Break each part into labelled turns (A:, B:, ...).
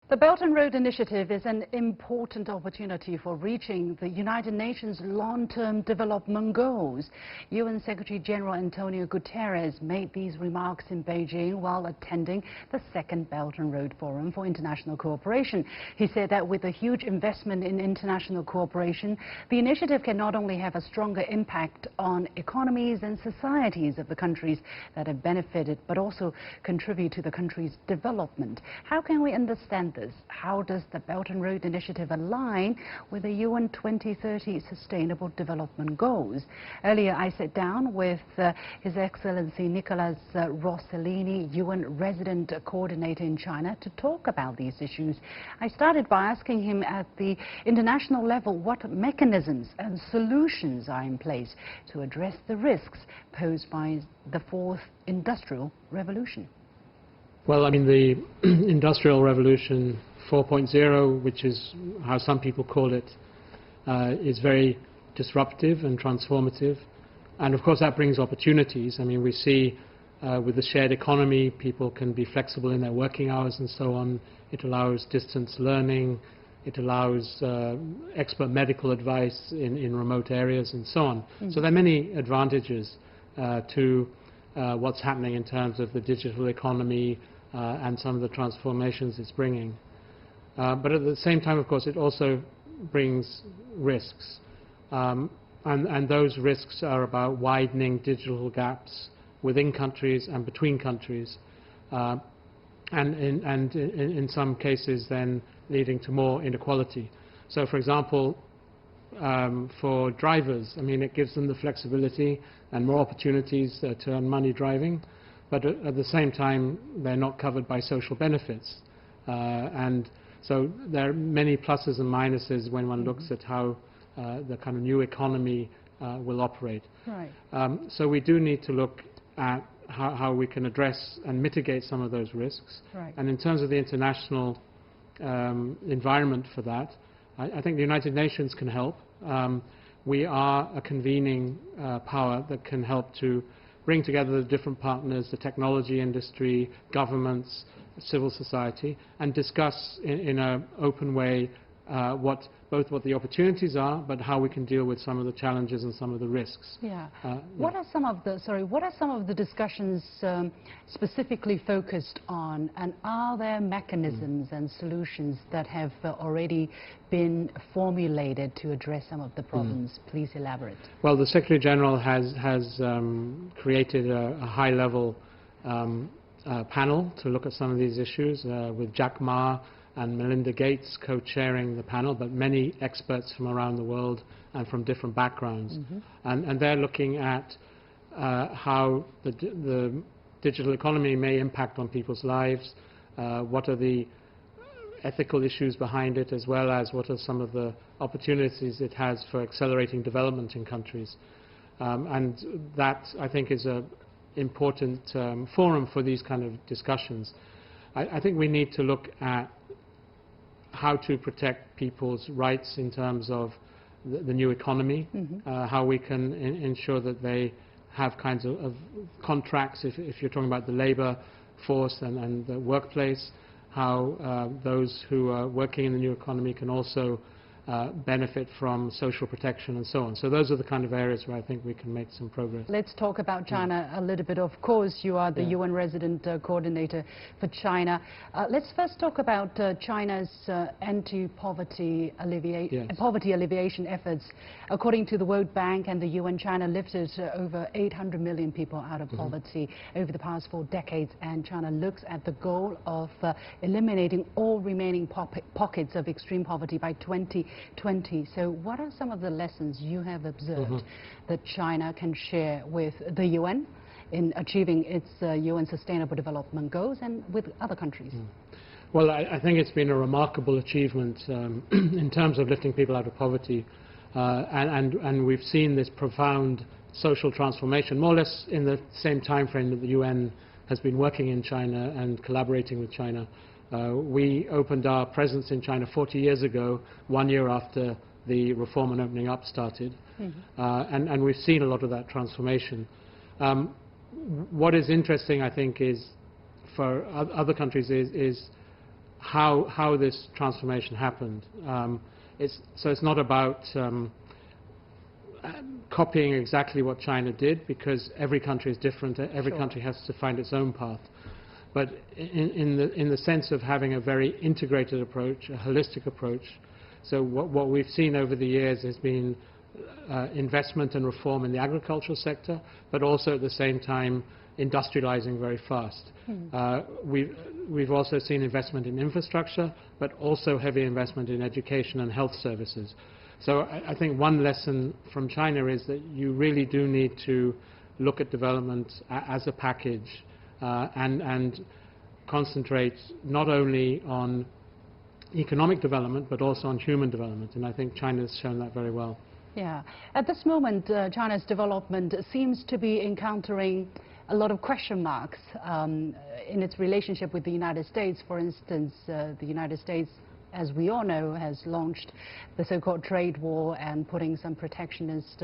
A: The Belt and Road Initiative is an important opportunity for reaching the United Nations long-term development goals. UN Secretary General Antonio Guterres made these remarks in Beijing while attending the second Belt and Road Forum for International Cooperation. He said that with a huge investment in international cooperation, the initiative can not only have a stronger impact on economies and societies of the countries that have benefited, but also contribute to the country's development. How can we understand this? How does the Belt and Road Initiative align with the UN 2030 Sustainable Development Goals? Earlier, I sat down with His Excellency Nicholas Rosellini, UN Resident Coordinator in China, to talk about these issues. I started by asking him at the international level what mechanisms and solutions are in place to address the risks posed by the fourth industrial revolution.
B: Well, I mean, the Industrial Revolution 4.0, which is how some people call it, is very disruptive and transformative. And of course, that brings opportunities. I mean, we see with the shared economy, people can be flexible in their working hours and so on. It allows distance learning. It allows expert medical advice in remote areas and so on. So there are many advantages to what's happening in terms of the digital economy and some of the transformations it's bringing. But at the same time, of course, it also brings risks. And those risks are about widening digital gaps within countries and between countries. And in some cases, then leading to more inequality. So, for example, for drivers, I mean, it gives them the flexibility and more opportunities to earn money driving, but at the same time, they're not covered by social benefits. And so there are many pluses and minuses when one looks at how the kind of new economy will operate.
A: Right.
B: So we do need to look at how we can address and mitigate some of those risks.
A: Right.
B: And in terms of the international environment for that, I think the United Nations can help. We are a convening power that can help to bring together the different partners, the technology industry, governments, civil society, and discuss in an open way both what the opportunities are, but how we can deal with some of the challenges and some of the risks.
A: Yeah. What are some of the discussions specifically focused on, and are there mechanisms and solutions that have already been formulated to address some of the problems? Please elaborate.
B: Well, the Secretary General has created a high-level panel to look at some of these issues with Jack Ma and Melinda Gates co-chairing the panel, but many experts from around the world and from different backgrounds. And they're looking at how the digital economy may impact on people's lives, what are the ethical issues behind it, as well as what are some of the opportunities it has for accelerating development in countries. And that, I think, is an important forum for these kind of discussions. I think we need to look at how to protect people's rights in terms of the new economy, how we can ensure that they have kinds of contracts, if you're talking about the labor force and the workplace, how those who are working in the new economy can also benefit from social protection and so on. So those are the kind of areas where I think we can make some progress.
A: Let's talk about China a little bit. Of course, you are the UN Resident Coordinator for China. Let's first talk about China's anti-poverty poverty alleviation efforts. According to the World Bank and the UN, China lifted over 800 million people out of poverty over the past 4 decades, and China looks at the goal of eliminating all remaining pockets of extreme poverty by 2020. So what are some of the lessons you have observed that China can share with the UN in achieving its UN Sustainable Development Goals and with other countries?
B: Well, I think it's been a remarkable achievement in terms of lifting people out of poverty. And we've seen this profound social transformation, more or less in the same time frame that the UN has been working in China and collaborating with China. We opened our presence in China 40 years ago, 1 year after the reform and opening up started. And we've seen a lot of that transformation. What is interesting, I think, is for other countries is how this transformation happened. So it's not about copying exactly what China did, because every country is different. Every country has to find its own path. But in the sense of having a very integrated approach, a holistic approach. So what we've seen over the years has been investment and reform in the agricultural sector, but also at the same time industrializing very fast. We've also seen investment in infrastructure, but also heavy investment in education and health services. So I think one lesson from China is that you really do need to look at development as a package, and concentrate not only on economic development but also on human development, and I think China has shown that very well.
A: Yeah. At this moment, China's development seems to be encountering a lot of question marks in its relationship with the United States. For instance, the United States, as we all know, has launched the so-called trade war and putting some protectionist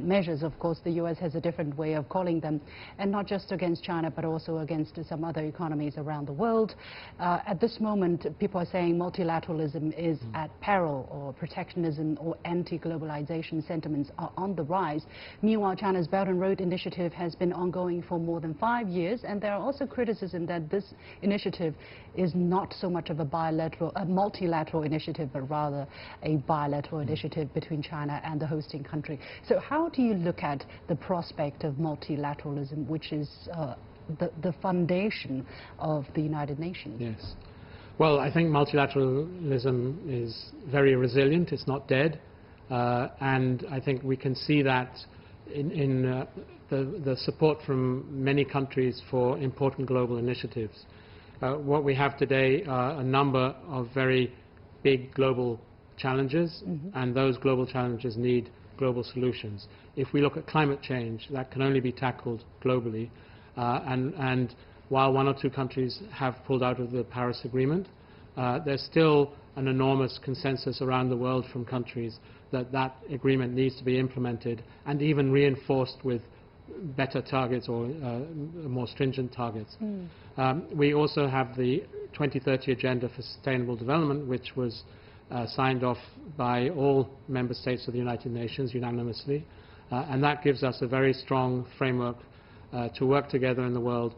A: measures. Of course, the U.S. has a different way of calling them, and not just against China, but also against some other economies around the world. At this moment, people are saying multilateralism is at peril, or protectionism or anti-globalization sentiments are on the rise. Meanwhile, China's Belt and Road Initiative has been ongoing for more than 5 years, and there are also criticism that this initiative is not so much of a multilateral initiative, but rather a bilateral initiative between China and the hosting country. So how do you look at the prospect of multilateralism, which is the foundation of the United Nations?
B: Yes. Well, I think multilateralism is very resilient. It's not dead. And I think we can see that in the support from many countries for important global initiatives. What we have today are a number of very big global challenges, and those global challenges need global solutions. If we look at climate change, that can only be tackled globally, and while 1 or 2 countries have pulled out of the Paris Agreement, there's still an enormous consensus around the world from countries that that agreement needs to be implemented and even reinforced with better targets or more stringent targets. We also have the 2030 Agenda for Sustainable Development, which was signed off by all member states of the United Nations unanimously, and that gives us a very strong framework to work together in the world,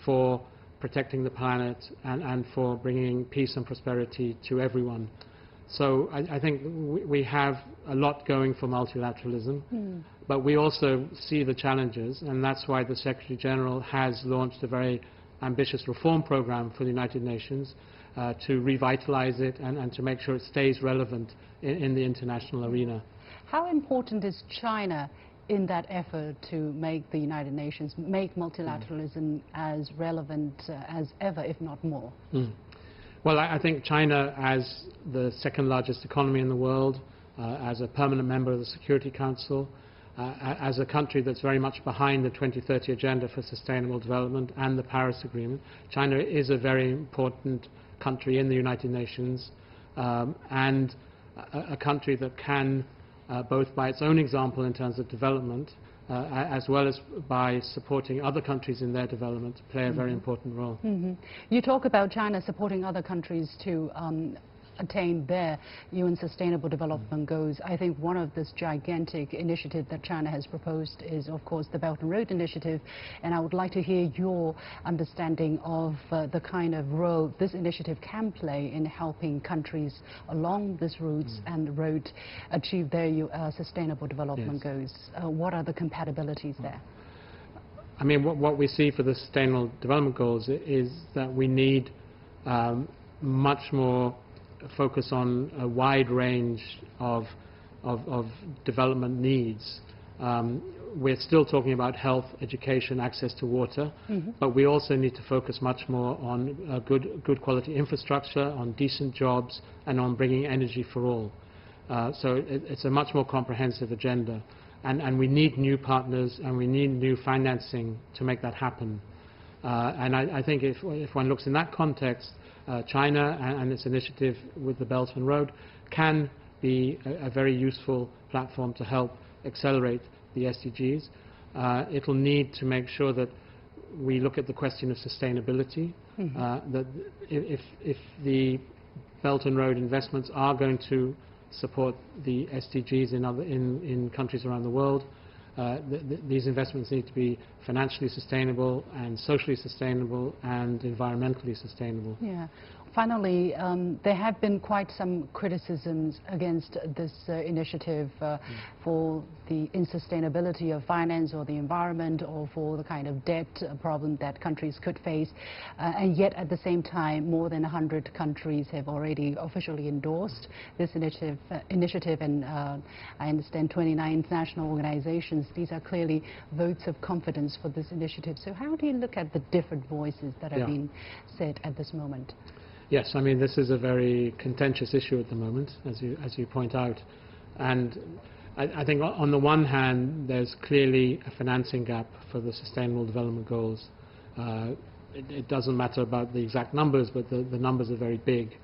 B: for protecting the planet and for bringing peace and prosperity to everyone. So I think we have a lot going for multilateralism, but we also see the challenges, and that's why the Secretary General has launched a very ambitious reform program for the United Nations to revitalize it and to make sure it stays relevant in the international arena.
A: How important is China in that effort to make the United Nations, make multilateralism as relevant as ever, if not more?
B: Well, I think China, as the second largest economy in the world, as a permanent member of the Security Council, as a country that's very much behind the 2030 Agenda for Sustainable Development and the Paris Agreement, China is a very important country in the United Nations, and a country that can, both by its own example in terms of development, as well as by supporting other countries in their development, play a very important role.
A: You talk about China supporting other countries to attain their UN Sustainable Development Goals. I think one of this gigantic initiative that China has proposed is, of course, the Belt and Road Initiative, and I would like to hear your understanding of the kind of role this initiative can play in helping countries along this route and road achieve their Sustainable Development Goals. What are the compatibilities there?
B: I mean, what we see for the Sustainable Development Goals is that we need much more focus on a wide range of development needs. We're still talking about health, education, access to water, but we also need to focus much more on good quality infrastructure, on decent jobs, and on bringing energy for all. So it's a much more comprehensive agenda, and we need new partners and we need new financing to make that happen. And I think if one looks in that context, China and its initiative with the Belt and Road can be a very useful platform to help accelerate the SDGs. It'll need to make sure that we look at the question of sustainability. That if the Belt and Road investments are going to support the SDGs in countries around the world, these investments need to be financially sustainable and socially sustainable and environmentally sustainable.
A: Yeah. Finally, there have been quite some criticisms against this initiative for the insustainability of finance or the environment, or for the kind of debt problem that countries could face. And yet, at the same time, more than 100 countries have already officially endorsed this initiative, and I understand 29 international organizations. These are clearly votes of confidence for this initiative. So how do you look at the different voices that are being said at this moment?
B: Yes, I mean, this is a very contentious issue at the moment, as you point out. And I think on the one hand, there's clearly a financing gap for the Sustainable Development Goals. It doesn't matter about the exact numbers, but the numbers are very big.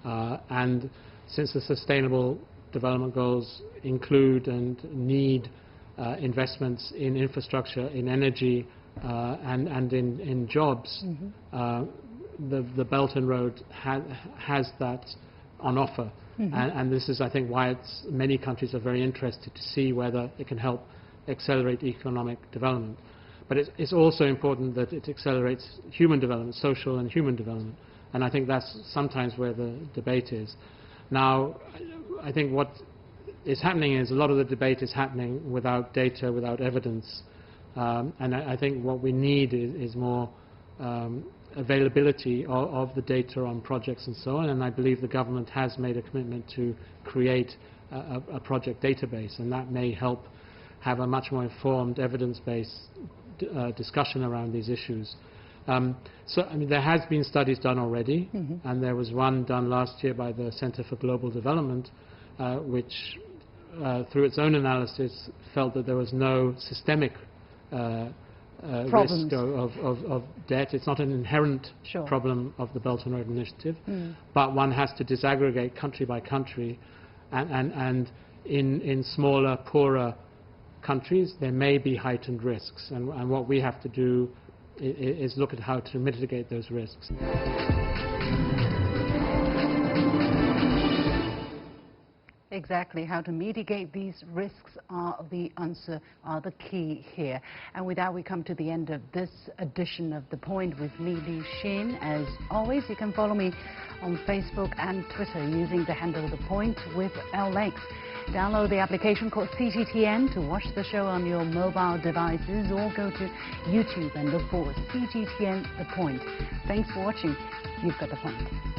B: And since the Sustainable Development Goals include and need investments in infrastructure, in energy, and in jobs, the Belt and Road has that on offer. And this is, I think, why many countries are very interested to see whether it can help accelerate economic development. But it's also important that it accelerates human development, social and human development. And I think that's sometimes where the debate is. Now, I think what is happening is a lot of the debate is happening without data, without evidence. And I think what we need is more availability of the data on projects and so on, and I believe the government has made a commitment to create a project database, and that may help have a much more informed, evidence-based discussion around these issues. So, I mean, there has been studies done already, and there was one done last year by the Center for Global Development, which, through its own analysis, felt that there was no systemic risk of debt. It's not an inherent problem of the Belt and Road Initiative, but one has to disaggregate country by country, and in smaller, poorer countries there may be heightened risks, and what we have to do is look at how to mitigate those risks.
A: Exactly, how to mitigate these risks are the answer, are the key here. And with that, we come to the end of this edition of The Point with me, Li Xin. As always, you can follow me on Facebook and Twitter using the handle The Point with LX. Download the application called CGTN to watch the show on your mobile devices, or go to YouTube and look for CGTN The Point. Thanks for watching. You've got The Point.